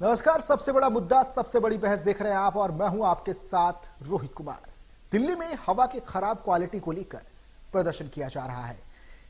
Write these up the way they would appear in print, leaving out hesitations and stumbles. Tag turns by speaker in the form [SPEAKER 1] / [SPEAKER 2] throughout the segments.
[SPEAKER 1] नमस्कार। सबसे बड़ा मुद्दा, सबसे बड़ी बहस देख रहे हैं आप और मैं हूं आपके साथ रोहित कुमार। दिल्ली में हवा की खराब क्वालिटी को लेकर प्रदर्शन किया जा रहा है।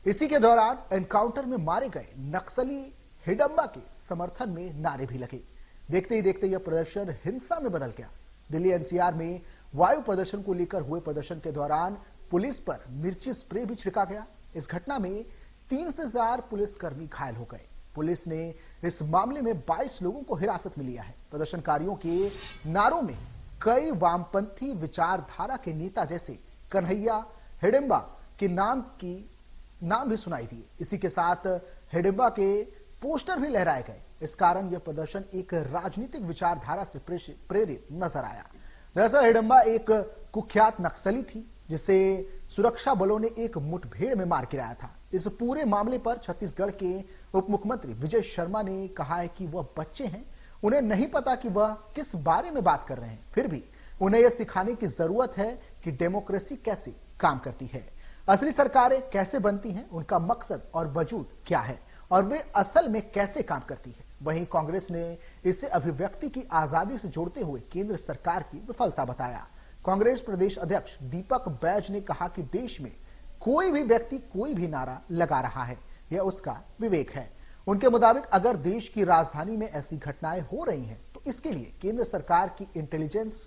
[SPEAKER 1] इसी के दौरान एनकाउंटर में मारे गए नक्सली हिडंबा के समर्थन में नारे भी लगे। देखते ही देखते यह प्रदर्शन हिंसा में बदल गया। दिल्ली एनसीआर में वायु प्रदर्शन को लेकर हुए प्रदर्शन के दौरान पुलिस पर मिर्ची स्प्रे भी छिड़का गया। इस घटना में 3 से 4 पुलिसकर्मी घायल हो गए। पुलिस ने इस मामले में 22 लोगों को हिरासत में लिया है। प्रदर्शनकारियों के नारों में कई वामपंथी विचारधारा के नेता जैसे कन्हैया हिडिंबा के नाम भी सुनाई दिए। इसी के साथ हिडिंबा के पोस्टर भी लहराए गए। इस कारण यह प्रदर्शन एक राजनीतिक विचारधारा से प्रेरित नजर आया। दरअसल हिडिंबा एक कुख्यात नक्सली थी जिसे सुरक्षा बलों ने एक मुठभेड़ में मार गिराया था। इस पूरे मामले पर छत्तीसगढ़ के उप मुख्यमंत्री विजय शर्मा ने कहा है कि वह बच्चे हैं, उन्हें नहीं पता कि वह किस बारे में बात कर रहे हैं, फिर भी उन्हें यह सिखाने की जरूरत है कि डेमोक्रेसी कैसे काम करती है, असली सरकारें कैसे बनती हैं, उनका मकसद और वजूद क्या है और वे असल में कैसे काम करती है। वहीं कांग्रेस ने इसे अभिव्यक्ति की आजादी से जोड़ते हुए केंद्र सरकार की विफलता बताया। कांग्रेस प्रदेश अध्यक्ष दीपक बैज ने कहा कि देश में कोई भी व्यक्ति कोई भी नारा लगा रहा है, यह उसका विवेक है। उनके मुताबिक अगर देश की राजधानी में ऐसी घटनाएं हो रही हैं तो इसके लिए केंद्र सरकार की इंटेलिजेंस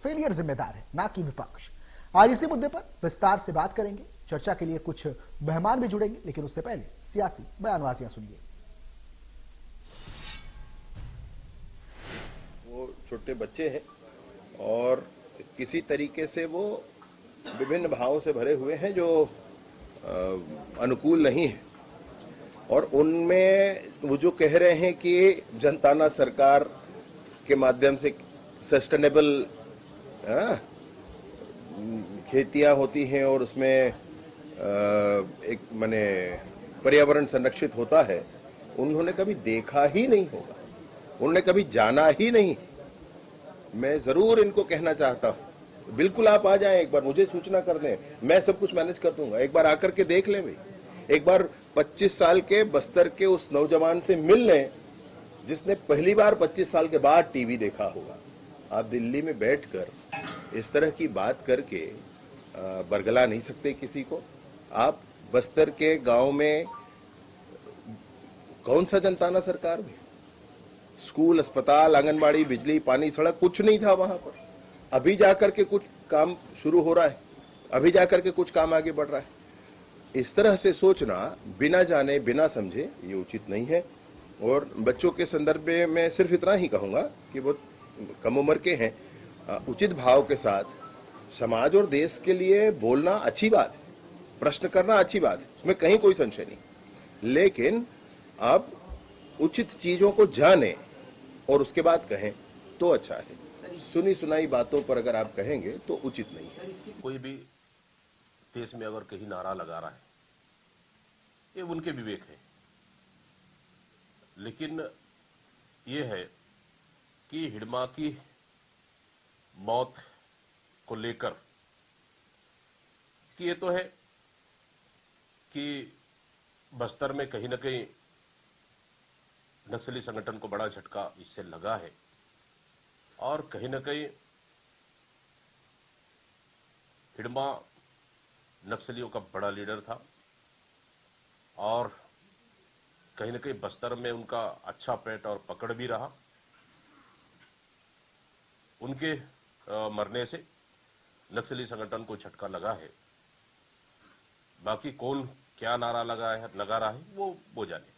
[SPEAKER 1] फेलियर जिम्मेदार है, ना कि विपक्ष। आज इसी मुद्दे पर विस्तार से बात करेंगे। चर्चा के लिए कुछ मेहमान भी जुड़ेंगे, लेकिन उससे पहले सियासी बयानबाजियां सुनिए।
[SPEAKER 2] वो छोटे बच्चे हैं और किसी तरीके से वो विभिन्न भावों से भरे हुए हैं जो अनुकूल नहीं है। और उनमें वो जो कह रहे हैं कि जनताना सरकार के माध्यम से सस्टेनेबल खेतियां होती हैं और उसमें एक माने पर्यावरण संरक्षित होता है, उन्होंने कभी देखा ही नहीं होगा, उन्होंने कभी जाना ही नहीं। मैं जरूर इनको कहना चाहता हूं, बिल्कुल आप आ जाएं, एक बार मुझे सूचना कर दें, मैं सब कुछ मैनेज कर दूंगा। एक बार आकर के देख लें भाई, एक बार 25 साल के बस्तर के उस नौजवान से मिल लें जिसने पहली बार 25 साल के बाद टीवी देखा होगा। आप दिल्ली में बैठकर इस तरह की बात करके बरगला नहीं सकते किसी को। आप बस्तर के गांव में कौन सा जनताना सरकार में स्कूल, अस्पताल, आंगनबाड़ी, बिजली, पानी, सड़क कुछ नहीं था वहां पर। अभी जाकर के कुछ काम शुरू हो रहा है, अभी जाकर के कुछ काम आगे बढ़ रहा है। इस तरह से सोचना बिना जाने बिना समझे ये उचित नहीं है। और बच्चों के संदर्भ में मैं सिर्फ इतना ही कहूंगा कि वो कम उम्र के हैं, उचित भाव के साथ समाज और देश के लिए बोलना अच्छी बात है, प्रश्न करना अच्छी बात है, उसमें कहीं कोई संशय नहीं। लेकिन आप उचित चीजों को जाने और उसके बाद कहें तो अच्छा है। सुनी सुनाई बातों पर अगर आप कहेंगे तो उचित नहीं है।
[SPEAKER 3] कोई भी देश में अगर कहीं नारा लगा रहा है, ये उनके विवेक है, लेकिन ये है कि हिडमा की मौत को लेकर कि ये तो है कि बस्तर में कहीं ना कहीं नक्सली संगठन को बड़ा झटका इससे लगा है और कहीं ना कहीं हिडमा नक्सलियों का बड़ा लीडर था और कहीं ना कहीं बस्तर में उनका अच्छा पेट और पकड़ भी रहा। उनके मरने से नक्सली संगठन को झटका लगा है। बाकी कौन क्या नारा लगा रहा है वो जाने।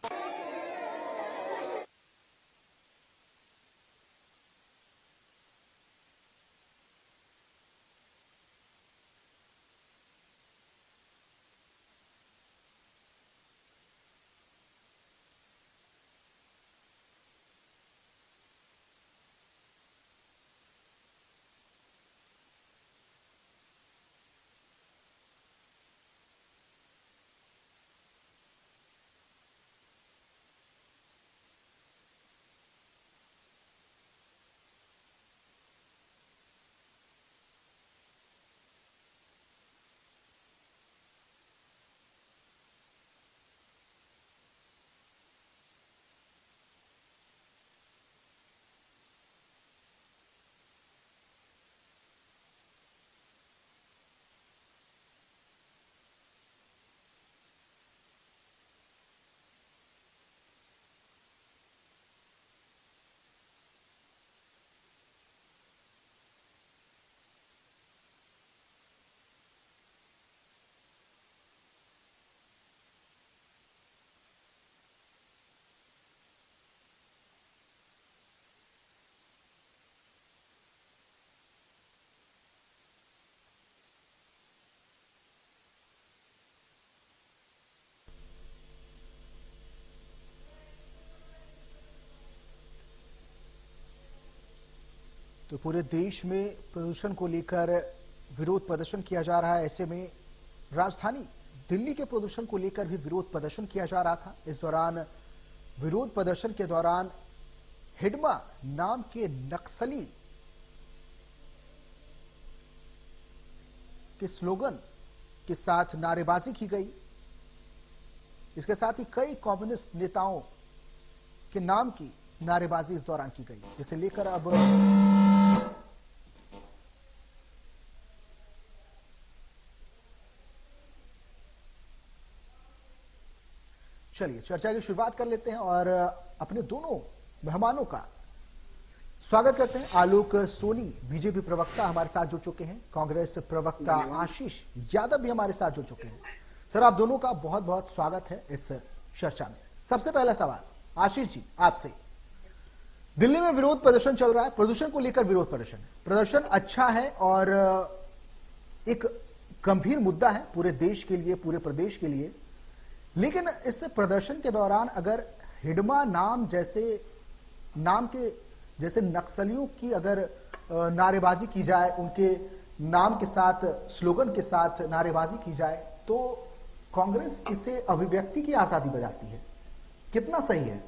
[SPEAKER 1] तो पूरे देश में प्रदूषण को लेकर विरोध प्रदर्शन किया जा रहा है। ऐसे में राजधानी दिल्ली के प्रदूषण को लेकर भी विरोध प्रदर्शन किया जा रहा था। इस दौरान विरोध प्रदर्शन के दौरान हिडमा नाम के नक्सली के स्लोगन के साथ नारेबाजी की गई। इसके साथ ही कई कम्युनिस्ट नेताओं के नाम की नारेबाजी इस दौरान की गई, जिसे लेकर अब चलिए चर्चा की शुरुआत कर लेते हैं और अपने दोनों मेहमानों का स्वागत करते हैं। आलोक सोनी बीजेपी प्रवक्ता हमारे साथ जुड़ चुके हैं, कांग्रेस प्रवक्ता आशीष यादव भी हमारे साथ जुड़ चुके हैं। सर, आप दोनों का बहुत बहुत स्वागत है इस चर्चा में। सबसे पहला सवाल आशीष जी आपसे, दिल्ली में विरोध प्रदर्शन चल रहा है, प्रदूषण को लेकर विरोध प्रदर्शन अच्छा है और एक गंभीर मुद्दा है पूरे देश के लिए, पूरे प्रदेश के लिए। लेकिन इस प्रदर्शन के दौरान अगर हिडमा नाम के जैसे नक्सलियों की अगर नारेबाजी की जाए, उनके नाम के साथ, स्लोगन के साथ नारेबाजी की जाए, तो कांग्रेस इसे अभिव्यक्ति की आजादी बताती है। कितना सही है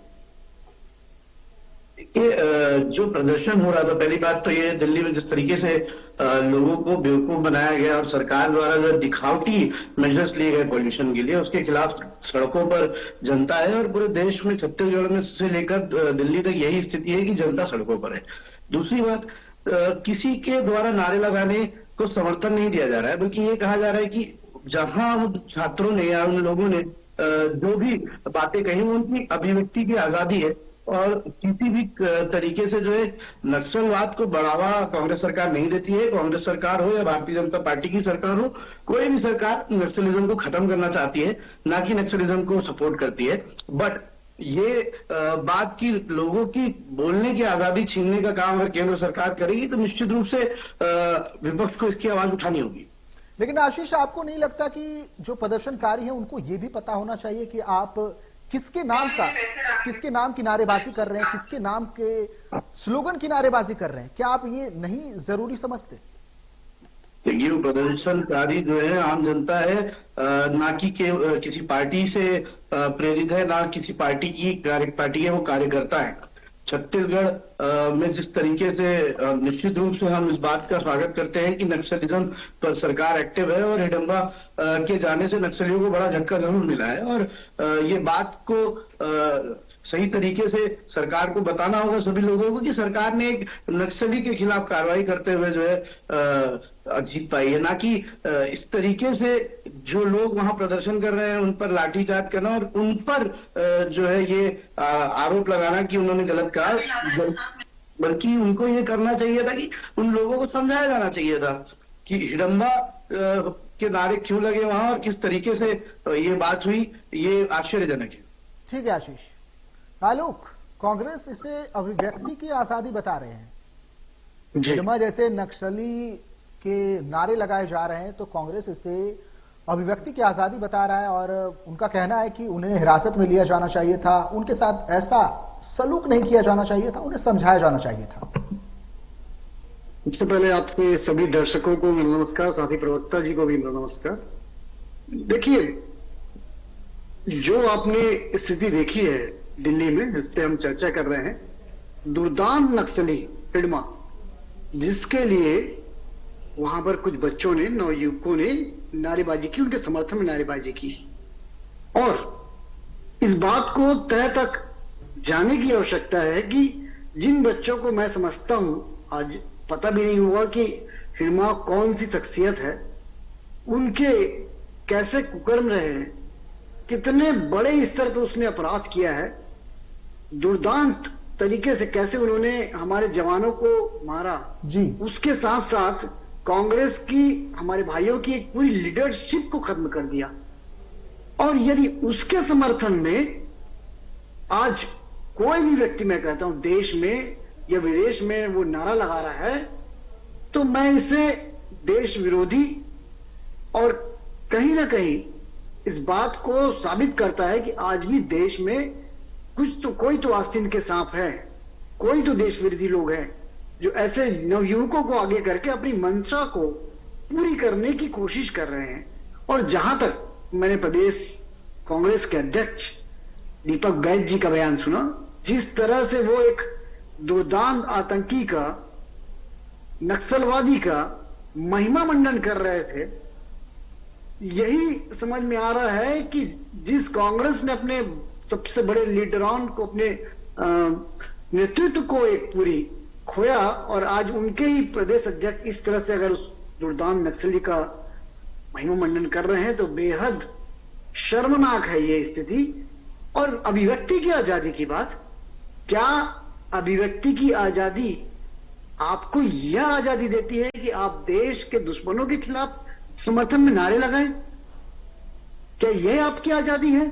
[SPEAKER 4] ये जो प्रदर्शन हो रहा था? पहली बात तो ये दिल्ली में जिस तरीके से लोगों को बेवकूफ बनाया गया और सरकार द्वारा जो दिखावटी मेजर्स लिए गए पॉल्यूशन के लिए, उसके खिलाफ सड़कों पर जनता है। और पूरे देश में, छत्तीसगढ़ में से लेकर दिल्ली तक यही स्थिति है कि जनता सड़कों पर है। दूसरी बात, किसी के द्वारा नारे लगाने को समर्थन नहीं दिया जा रहा है, बल्कि ये कहा जा रहा है कि जहां उन छात्रों ने या उन लोगों ने जो भी बातें कही, उनकी अभिव्यक्ति की आजादी है। और किसी भी तरीके से जो है नक्सलवाद को बढ़ावा कांग्रेस सरकार नहीं देती है। कांग्रेस सरकार हो या भारतीय जनता पार्टी की सरकार हो, कोई भी सरकार नक्सलिज्म को खत्म करना चाहती है, ना कि नक्सलिज्म को सपोर्ट करती है। बट ये बात की लोगों की बोलने की आजादी छीनने का काम अगर केंद्र सरकार करेगी तो निश्चित रूप से विपक्ष को इसकी आवाज उठानी होगी।
[SPEAKER 1] लेकिन आशीष, आपको नहीं लगता कि जो प्रदर्शनकारी हैं उनको ये भी पता होना चाहिए कि आप किसके नाम की नारेबाजी कर रहे हैं, किसके नाम के स्लोगन की नारेबाजी कर रहे हैं? क्या आप ये नहीं जरूरी समझते?
[SPEAKER 4] देखिए, प्रदर्शनकारी जो है आम जनता है, ना कि किसी पार्टी से प्रेरित है, ना किसी पार्टी के वो कार्यकर्ता है। छत्तीसगढ़ में जिस तरीके से निश्चित रूप से हम इस बात का स्वागत करते हैं कि नक्सलिज्म पर सरकार एक्टिव है और हिडम्बा के जाने से नक्सलियों को बड़ा झटका जरूर मिला है। और ये बात को सही तरीके से सरकार को बताना होगा सभी लोगों को कि सरकार ने एक नक्सली के खिलाफ कार्रवाई करते हुए जो है जीत पाई है, ना कि इस तरीके से जो लोग वहां प्रदर्शन कर रहे हैं उन पर लाठीचार्ज करना और उन पर जो है ये आरोप लगाना कि उन्होंने गलत कहा। बल्कि उनको ये करना चाहिए था कि उन लोगों को समझाया जाना चाहिए था कि हिडम्बा के नारे क्यों लगे वहां और किस तरीके से ये बात हुई। ये आश्चर्यजनक है।
[SPEAKER 1] ठीक है आशीष। आलोक, कांग्रेस इसे अभिव्यक्ति की आजादी बता रहे हैं, हिडमा जैसे नक्सली के नारे लगाए जा रहे हैं, तो कांग्रेस इसे अभिव्यक्ति की आजादी बता रहा है और उनका कहना है कि उन्हें हिरासत में लिया जाना चाहिए था, उनके साथ ऐसा सलूक नहीं किया जाना चाहिए था, उन्हें समझाया जाना चाहिए था।
[SPEAKER 5] सबसे पहले आपके सभी दर्शकों को मेरा नमस्कार, साथ ही प्रवक्ता जी को भी मेरा नमस्कार। देखिए, जो आपने स्थिति देखी है दिल्ली में, जिस पे हम चर्चा कर रहे हैं, दुर्दांत नक्सली हिडमा, जिसके लिए वहां पर कुछ बच्चों ने, नवयुवकों ने नारेबाजी की, उनके समर्थन में नारेबाजी की। और इस बात को तय तक जानने की आवश्यकता है कि जिन बच्चों को मैं समझता हूं, आज पता भी नहीं हुआ कि हिडमा कौन सी शख्सियत है, उनके कैसे कुकर्म रहे हैं, कितने बड़े स्तर पर उसने अपराध किया है, दुर्दांत तरीके से कैसे उन्होंने हमारे जवानों को मारा
[SPEAKER 1] जी। उसके
[SPEAKER 5] साथ साथ कांग्रेस की, हमारे भाइयों की एक पूरी लीडरशिप को खत्म कर दिया। और यदि उसके समर्थन में आज कोई भी व्यक्ति, मैं कहता हूं देश में या विदेश में, वो नारा लगा रहा है, तो मैं इसे देश विरोधी और कहीं ना कहीं इस बात को साबित करता है कि आज भी देश में कोई तो आस्तीन के सांप है, कोई तो देश विरोधी लोग हैं जो ऐसे नवयुवकों को आगे करके अपनी मंशा को पूरी करने की कोशिश कर रहे हैं। और जहां तक मैंने प्रदेश कांग्रेस के अध्यक्ष दीपक बैज जी का बयान सुना, जिस तरह से वो एक दुर्दांत आतंकी का, नक्सलवादी का महिमा मंडन कर रहे थे, यही समझ में आ रहा है कि जिस कांग्रेस ने अपने सबसे बड़े लीडरान को, अपने नेतृत्व को एक पूरी खोया, और आज उनके ही प्रदेश अध्यक्ष इस तरह से अगर उस दुर्दांत नक्सली का महिमा मंडन कर रहे हैं तो बेहद शर्मनाक है ये स्थिति। और अभिव्यक्ति की आजादी की बात, क्या अभिव्यक्ति की आजादी आपको यह आजादी देती है कि आप देश के दुश्मनों के खिलाफ समर्थन में नारे लगाएं? क्या यह आपकी आजादी है?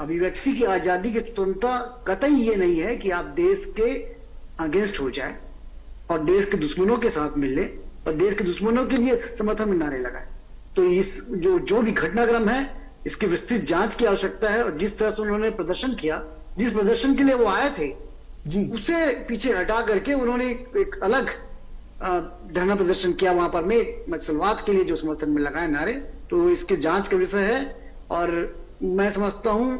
[SPEAKER 5] अभिव्यक्ति की आजादी की स्वतंत्रता कतई ये नहीं है कि आप देश के अगेंस्ट हो जाए और देश के दुश्मनों के साथ मिल ले और देश के दुश्मनों के लिए समर्थन में नारे लगाए। तो इस जो भी घटनाक्रम है, इसकी विस्तृत जांच की आवश्यकता है। और जिस तरह से उन्होंने प्रदर्शन किया, जिस प्रदर्शन के लिए वो आए थे
[SPEAKER 1] जी,
[SPEAKER 5] उसे पीछे हटा करके उन्होंने एक अलग धरना प्रदर्शन किया वहां पर, में नक्सलवाद के लिए जो समर्थन में लगाए नारे। तो इसके जांच का विषय है और मैं समझता हूं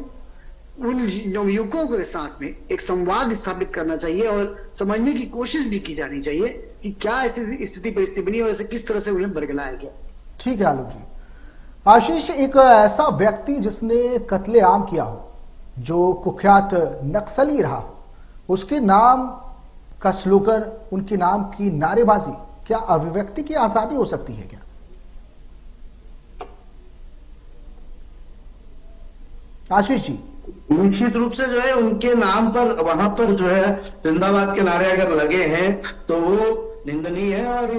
[SPEAKER 5] उन नवयुवकों के साथ में एक संवाद स्थापित करना चाहिए और समझने की कोशिश भी की जानी चाहिए कि क्या ऐसी स्थिति परिस्थिति बनी और ऐसे किस तरह से उन्हें बरगलाया गया।
[SPEAKER 1] ठीक है आलोक जी। आशीष, एक ऐसा व्यक्ति जिसने कत्लेआम किया हो, जो कुख्यात नक्सली रहा हो, उसके नाम का स्लोगन, उनके नाम की नारेबाजी, क्या अभिव्यक्ति की आजादी हो सकती है क्या? आशीष जी।
[SPEAKER 4] निश्चित रूप से जो है उनके नाम पर वहां पर जो है जिंदाबाद के नारे अगर लगे हैं तो वो निंदनीय है और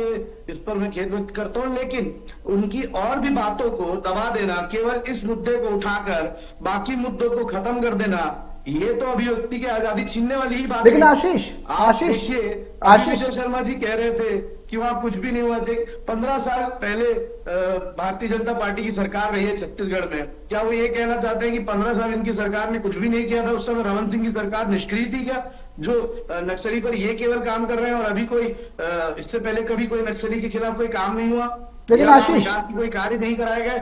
[SPEAKER 4] इस पर मैं खेद व्यक्त करता हूं। लेकिन उनकी और भी बातों को दबा देना, केवल इस मुद्दे को उठाकर बाकी मुद्दों को खत्म कर देना, ये तो अभिव्यक्ति की आजादी छीनने वाली ही बात।
[SPEAKER 1] लेकिन आशीष
[SPEAKER 4] शर्मा जी कह रहे थे कि वहां कुछ भी नहीं हुआ। 15 साल पहले भारतीय जनता पार्टी की सरकार रही है छत्तीसगढ़ में, क्या वो ये कहना चाहते हैं कि 15 साल इनकी सरकार ने कुछ भी नहीं किया था? उस समय रमन सिंह की सरकार निष्क्रिय थी क्या, जो नक्सली पर ये केवल काम कर रहे हैं? और अभी कोई इससे पहले कभी कोई नक्सली के खिलाफ कोई काम नहीं हुआ?
[SPEAKER 1] लेकिन आशीष,
[SPEAKER 4] कोई कार्य नहीं कराए गए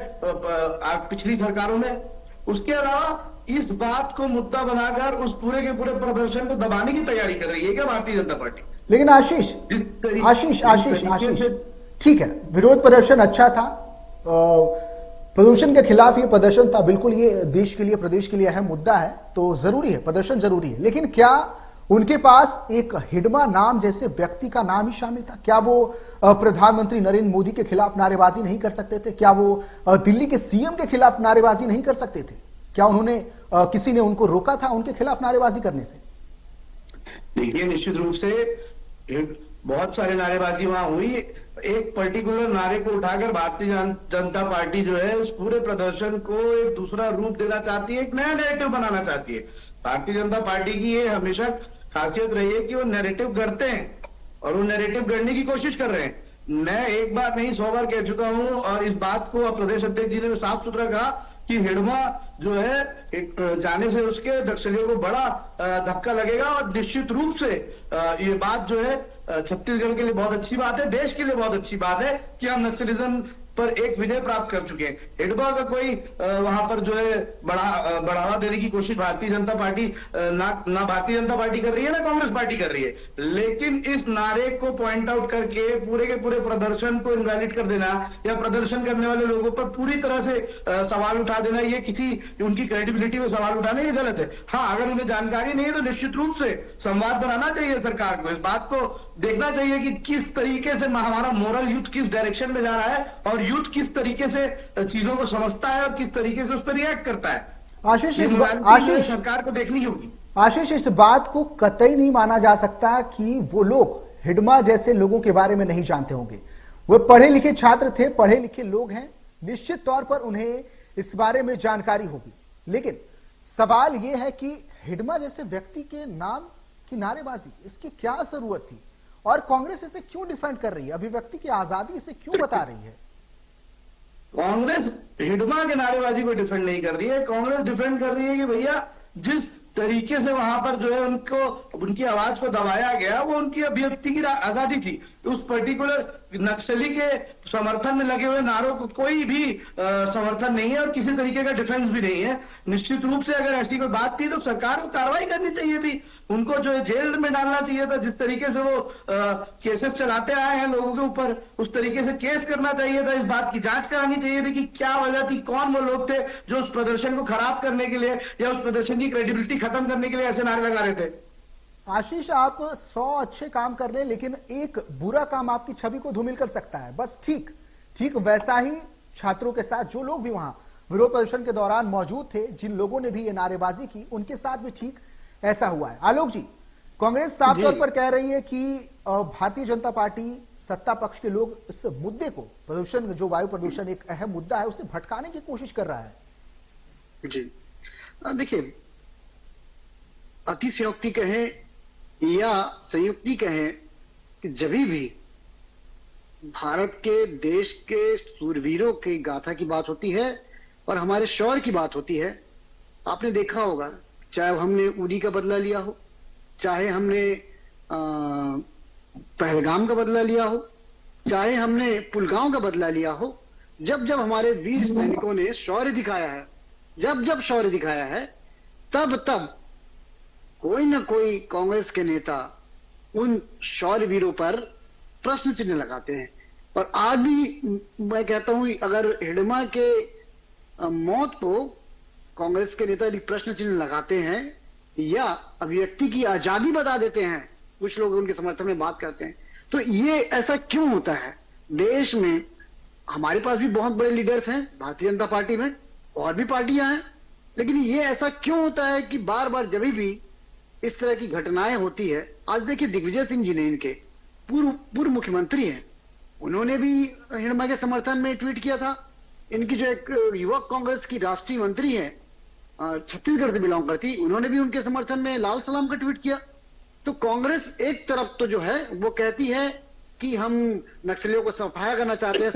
[SPEAKER 4] पिछली सरकारों में? उसके अलावा इस बात को मुद्दा बनाकर उस पूरे के पूरे प्रदर्शन को दबाने की तैयारी कर रही है क्या भारतीय जनता पार्टी?
[SPEAKER 1] लेकिन आशीष, ठीक है, विरोध प्रदर्शन अच्छा था, प्रदूषण के खिलाफ ये प्रदर्शन था, बिल्कुल ये देश के लिए, प्रदेश के लिए अहम मुद्दा है, तो जरूरी है, प्रदर्शन जरूरी है। लेकिन क्या उनके पास एक हिडमा नाम जैसे व्यक्ति का नाम ही शामिल था? क्या वो प्रधानमंत्री नरेंद्र मोदी के खिलाफ नारेबाजी नहीं कर सकते थे? क्या वो दिल्ली के सीएम के खिलाफ नारेबाजी नहीं कर सकते थे? क्या उन्होंने किसी ने उनको रोका था उनके खिलाफ नारेबाजी करने से?
[SPEAKER 4] देखिए, निश्चित रूप से बहुत सारे नारेबाजी वहां हुई। एक पर्टिकुलर नारे को उठाकर भारतीय जनता पार्टी जो है उस पूरे प्रदर्शन को एक दूसरा रूप देना चाहती है, एक नया नैरेटिव बनाना चाहती है। भारतीय जनता पार्टी की ये हमेशा खासियत रही है कि वो नैरेटिव गढ़ते हैं और वो नैरेटिव गढ़ने की कोशिश कर रहे हैं। मैं एक बार नहीं 100 बार कह चुका हूं और इस बात को प्रदेश अध्यक्ष जी ने साफ सुथरा कहा कि हिडमा जो है जाने से उसके नक्सलियों को बड़ा धक्का लगेगा और निश्चित रूप से ये बात जो है छत्तीसगढ़ के लिए बहुत अच्छी बात है, देश के लिए बहुत अच्छी बात है कि हम नक्सलिज्म पर एक विजय प्राप्त कर चुके हैं। हिडमा का कोई वहां पर जो है बढ़ावा देने की कोशिश भारतीय जनता पार्टी ना भारतीय जनता पार्टी कर रही है ना कांग्रेस पार्टी कर रही है। लेकिन इस नारे को पॉइंट आउट करके पूरे के पूरे प्रदर्शन को इनवैलिड कर देना या प्रदर्शन करने वाले लोगों पर पूरी तरह से सवाल उठा देना, ये किसी उनकी क्रेडिबिलिटी में सवाल उठाना ये गलत है। हाँ, अगर उन्हें जानकारी नहीं है तो निश्चित रूप से संवाद बनाना चाहिए सरकार को, इस बात को देखना चाहिए कि किस तरीके से हमारा मोरल यूथ किस डायरेक्शन में जा रहा है और यूथ किस तरीके से चीजों को समझता है और किस तरीके से उस पर रिएक्ट करता है।
[SPEAKER 1] आशीष,
[SPEAKER 4] सरकार को देखनी होगी।
[SPEAKER 1] आशीष, इस बात को कतई नहीं माना जा सकता कि वो लोग हिडमा जैसे लोगों के बारे में नहीं जानते होंगे। वो पढ़े लिखे छात्र थे, पढ़े लिखे लोग हैं, निश्चित तौर पर उन्हें इस बारे में जानकारी होगी। लेकिन सवाल यह है कि हिडमा जैसे व्यक्ति के नाम की नारेबाजी, इसकी क्या जरूरत थी और कांग्रेस इसे क्यों डिफेंड कर रही है? अभिव्यक्ति की आजादी इसे क्यों बता रही है?
[SPEAKER 4] कांग्रेस हिडमा के नारेबाजी को डिफेंड नहीं कर रही है। कांग्रेस डिफेंड कर रही है कि भैया जिस तरीके से वहां पर जो है उनको उनकी आवाज को दबाया गया, वो उनकी अभिव्यक्ति की आजादी थी। उस पर्टिकुलर नक्सली के समर्थन में लगे हुए नारों को कोई भी समर्थन नहीं है और किसी तरीके का डिफेंस भी नहीं है। निश्चित रूप से अगर ऐसी कोई बात थी तो सरकार को कार्रवाई करनी चाहिए थी, उनको जो है जेल में डालना चाहिए था। जिस तरीके से वो केसेस चलाते आए हैं लोगों के ऊपर, उस तरीके से केस करना चाहिए था। इस बात की जांच करानी चाहिए थी कि क्या वजह थी, कौन वो लोग थे जो उस प्रदर्शन को खराब करने के लिए या उस प्रदर्शन की क्रेडिबिलिटी खत्म करने के लिए ऐसे नारे लगा रहे थे।
[SPEAKER 1] आशीष, आप 100 अच्छे काम कर रहे हैं, लेकिन एक बुरा काम आपकी छवि को धूमिल कर सकता है। बस ठीक वैसा ही छात्रों के साथ जो लोग भी वहां विरोध प्रदर्शन के दौरान मौजूद थे, जिन लोगों ने भी ये नारेबाजी की, उनके साथ भी ठीक ऐसा हुआ है। आलोक जी, कांग्रेस साफ तौर पर कह रही है कि भारतीय जनता पार्टी सत्ता पक्ष के लोग इस मुद्दे को, प्रदूषण, जो वायु प्रदूषण एक अहम मुद्दा है, उसे भटकाने की कोशिश कर रहा है।
[SPEAKER 5] जी देखिए, अतिशयोक्ति कहें या संयुक्ति कहें कि जब भी भारत के देश के सूरवीरों की गाथा की बात होती है और हमारे शौर्य की बात होती है, आपने देखा होगा, चाहे हमने उरी का बदला लिया हो, चाहे हमने पहलगाम का बदला लिया हो, चाहे हमने पुलगांव का बदला लिया हो, जब जब हमारे वीर सैनिकों ने शौर्य दिखाया है, जब शौर्य दिखाया है, तब कोई न कोई कांग्रेस के नेता उन शौर्य वीरों पर प्रश्न चिन्ह लगाते हैं। और आज भी मैं कहता हूं, अगर हिडमा के मौत को कांग्रेस के नेता यदि प्रश्न चिन्ह लगाते हैं या अभिव्यक्ति की आजादी बता देते हैं, कुछ लोग उनके समर्थन में बात करते हैं, तो ये ऐसा क्यों होता है? देश में हमारे पास भी बहुत बड़े लीडर्स हैं, भारतीय जनता पार्टी में और भी पार्टियां हैं, लेकिन ये ऐसा क्यों होता है कि बार बार जब भी इस तरह की घटनाएं होती है। आज देखिए, दिग्विजय सिंह जी ने, इनके पूर्व मुख्यमंत्री हैं, उन्होंने भी हिडमा के समर्थन में ट्वीट किया था। इनकी जो एक युवक कांग्रेस की राष्ट्रीय मंत्री है, छत्तीसगढ़ से बिलोंग करती, उन्होंने भी उनके समर्थन में लाल सलाम का ट्वीट किया। तो कांग्रेस एक तरफ तो जो है वो कहती है कि हम नक्सलियों को सफाया करना चाहते हैं,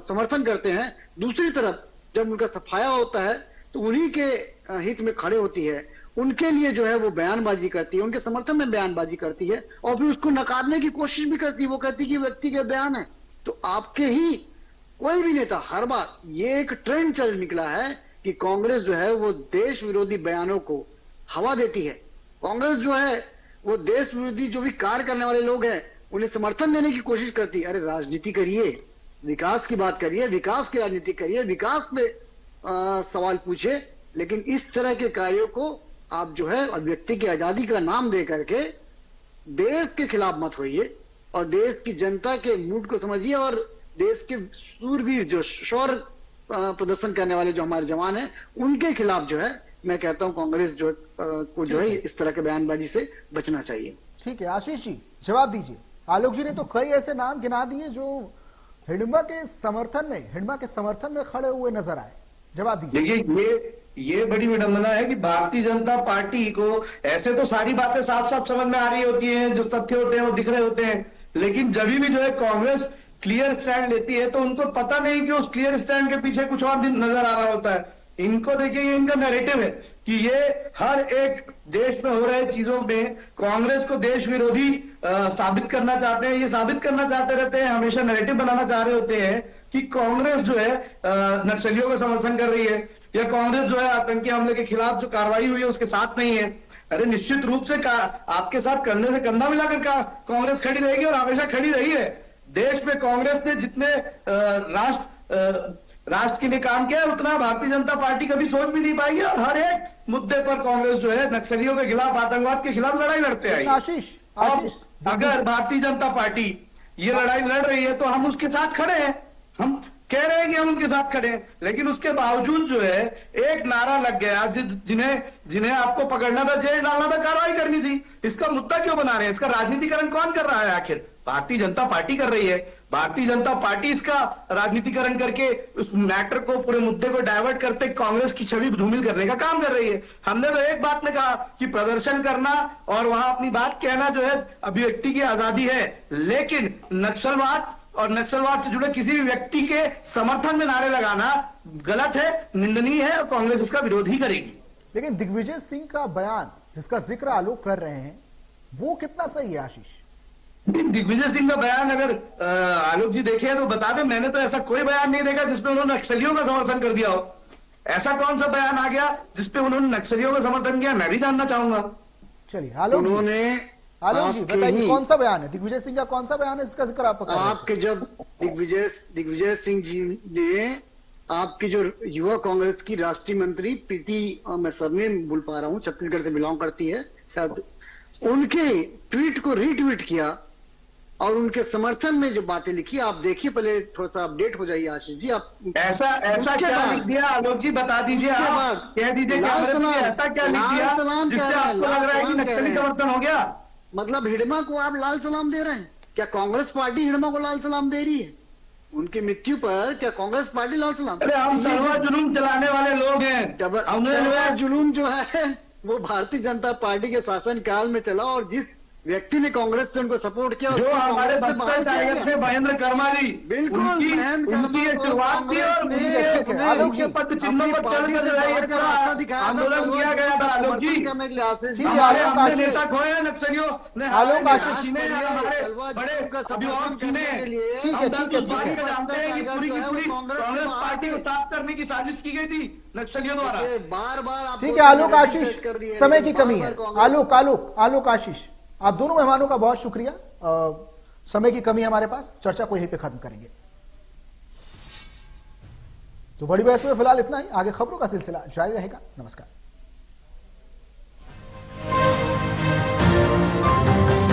[SPEAKER 5] समर्थन करते हैं, दूसरी तरफ जब उनका सफाया होता है तो उन्हीं के हित में खड़े होती है, उनके लिए जो है वो बयानबाजी करती है, उनके समर्थन में बयानबाजी करती है और फिर उसको नकारने की कोशिश भी करती है। वो कहती है कि व्यक्तिगत बयान है। तो आपके ही कोई भी नेता, हर बार ये एक ट्रेंड चल निकला है कि कांग्रेस जो है वो देश विरोधी बयानों को हवा देती है। कांग्रेस जो है वो देश विरोधी जो भी कार्य करने वाले लोग हैं उन्हें समर्थन देने की कोशिश करती है। अरे राजनीति करिए, विकास की बात करिए, विकास की राजनीति करिए, विकास में सवाल पूछे, लेकिन इस तरह के कार्यों को आप जो है व्यक्ति की आजादी का नाम दे करके देश के खिलाफ मत होइए और देश की जनता के मूड को समझिए और देश के सूरवीर जो शौर्य प्रदर्शन करने वाले जो हमारे जवान हैं उनके खिलाफ जो है मैं कहता हूं कांग्रेस जो को जो है इस तरह के बयानबाजी से बचना चाहिए।
[SPEAKER 1] ठीक है, आशीष जी जवाब दीजिए। आलोक जी ने तो कई ऐसे नाम गिना दिए जो हिडमा के समर्थन में खड़े हुए नजर आए, जवाब दीजिए।
[SPEAKER 4] देखिए, ये बड़ी विडंबना है कि भारतीय जनता पार्टी को ऐसे तो सारी बातें साफ साफ समझ में आ रही होती हैं, जो तथ्य होते हैं वो दिख रहे होते हैं, लेकिन जब भी जो है कांग्रेस क्लियर स्टैंड लेती है तो उनको पता नहीं कि उस क्लियर स्टैंड के पीछे कुछ और नजर आ रहा होता है। इनको देखिए, ये इनका नैरेटिव है कि ये हर एक देश में हो रहे चीजों में कांग्रेस को देश विरोधी साबित करना चाहते हैं, ये साबित करना चाहते रहते हैं, हमेशा नैरेटिव बनाना चाह रहे होते हैं कि कांग्रेस जो है नक्सलियों का समर्थन कर रही है या कांग्रेस जो है आतंकी हमले के खिलाफ जो कार्रवाई हुई है उसके साथ नहीं है। अरे निश्चित रूप से आपके साथ कंधे से कंधा मिलाकर कांग्रेस खड़ी रहेगी और हमेशा खड़ी रही है। देश में कांग्रेस ने जितने राष्ट्र के लिए काम किया है उतना भारतीय जनता पार्टी कभी सोच भी नहीं पाई है और हर एक मुद्दे पर कांग्रेस जो है नक्सलियों के खिलाफ, आतंकवाद के खिलाफ लड़ाई लड़ते आई।
[SPEAKER 1] आशीष,
[SPEAKER 4] अगर भारतीय जनता पार्टी ये लड़ाई लड़ रही है तो हम उसके साथ खड़े हैं, हम कह रहे हैं कि हम उनके साथ खड़े हैं, लेकिन उसके बावजूद जो है एक नारा लग गया जिन्हें आपको पकड़ना था, जेल डालना था, कार्रवाई करनी थी। इसका मुद्दा क्यों बना रहे हैं? इसका राजनीतिकरण कौन कर रहा है? आखिर भारतीय जनता पार्टी कर रही है। भारतीय जनता पार्टी इसका राजनीतिकरण करके उस मैटर को, पूरे मुद्दे को डाइवर्ट करते कांग्रेस की छवि धूमिल करने का काम कर रही है। हमने तो एक बात में कहा कि प्रदर्शन करना और वहां अपनी बात कहना जो है अभिव्यक्ति की आजादी है, लेकिन नक्सलवाद और नक्सलवाद से जुड़े किसी भी व्यक्ति के समर्थन में नारे लगाना गलत है, निंदनीय है और कांग्रेस इसका विरोध ही करेगी।
[SPEAKER 1] लेकिन दिग्विजय सिंह का बयान जिसका जिक्र आलोक कर रहे हैं वो कितना सही है आशीष?
[SPEAKER 4] दिग्विजय सिंह का बयान अगर आलोक जी देखे तो बता दें, मैंने तो ऐसा कोई बयान नहीं देखा जिसमें उन्होंने नक्सलियों का समर्थन कर दिया हो। ऐसा कौन सा बयान आ गया जिसपे उन्होंने नक्सलियों का समर्थन किया, मैं भी जानना चाहूंगा।
[SPEAKER 1] चलिए आलोक जी, आलोक जी बताइए कौन सा बयान है, दिग्विजय सिंह का कौन सा बयान है जिसका जिक्र आप
[SPEAKER 5] आपके जब दिग्विजय सिंह जी ने आपकी जो युवा कांग्रेस की राष्ट्रीय मंत्री प्रीति, मैं सब में भूल पा रहा हूं, छत्तीसगढ़ से बिलोंग करती है शायद, उनके ट्वीट को रीट्वीट किया और उनके समर्थन में जो बातें लिखी, आप देखिए, पहले थोड़ा सा अपडेट हो जाइए आशीष जी। आप
[SPEAKER 4] ऐसा क्या लिख दिया आलोक जी, बता दीजिए, आप कह दीजिए ऐसा क्या लिख दिया जिससे आपको लग रहा है कि नक्सली समर्थन हो गया?
[SPEAKER 5] मतलब हिडमा को आप लाल सलाम दे रहे हैं? क्या कांग्रेस पार्टी हिडमा को लाल सलाम दे रही है? उनकी मृत्यु पर क्या कांग्रेस पार्टी लाल सलाम?
[SPEAKER 4] अरे हम सरवा जुलूम चलाने वाले लोग हैं।
[SPEAKER 5] सरवा जुलूम जो है वो भारतीय जनता पार्टी के शासन काल में चला, और जिस व्यक्ति ने कांग्रेस से उनको सपोर्ट किया,
[SPEAKER 4] जो हमारे बस्तर टाइगर से महेंद्र कर्मा जी,
[SPEAKER 5] बिल्कुल
[SPEAKER 4] उनकी ये शुरुआत थी और
[SPEAKER 1] आलोक जी
[SPEAKER 4] पद चिन्हों पर चढ़कर जो है आंदोलन किया गया था। आलोक जी
[SPEAKER 5] करने के लिए आशीष जी,
[SPEAKER 1] आलोक आशीष
[SPEAKER 4] नेता खोए हैं नक्सलियों ने,
[SPEAKER 1] आलोक आशीष
[SPEAKER 4] हमारे बड़े अभिभावक सीने,
[SPEAKER 1] ठीक है
[SPEAKER 4] जानते हैं कि पूरी की पूरी कांग्रेस पार्टी को साफ करने की साजिश की गई थी नक्सलियों द्वारा।
[SPEAKER 5] बार
[SPEAKER 1] ठीक है आलोक आशीष, समय की कमी है। आलोक आशीष, आप दोनों मेहमानों का बहुत शुक्रिया। समय की कमी है हमारे पास, चर्चा को यहीं पे खत्म करेंगे। तो बड़ी बहस में फिलहाल इतना ही, आगे खबरों का सिलसिला जारी रहेगा। नमस्कार।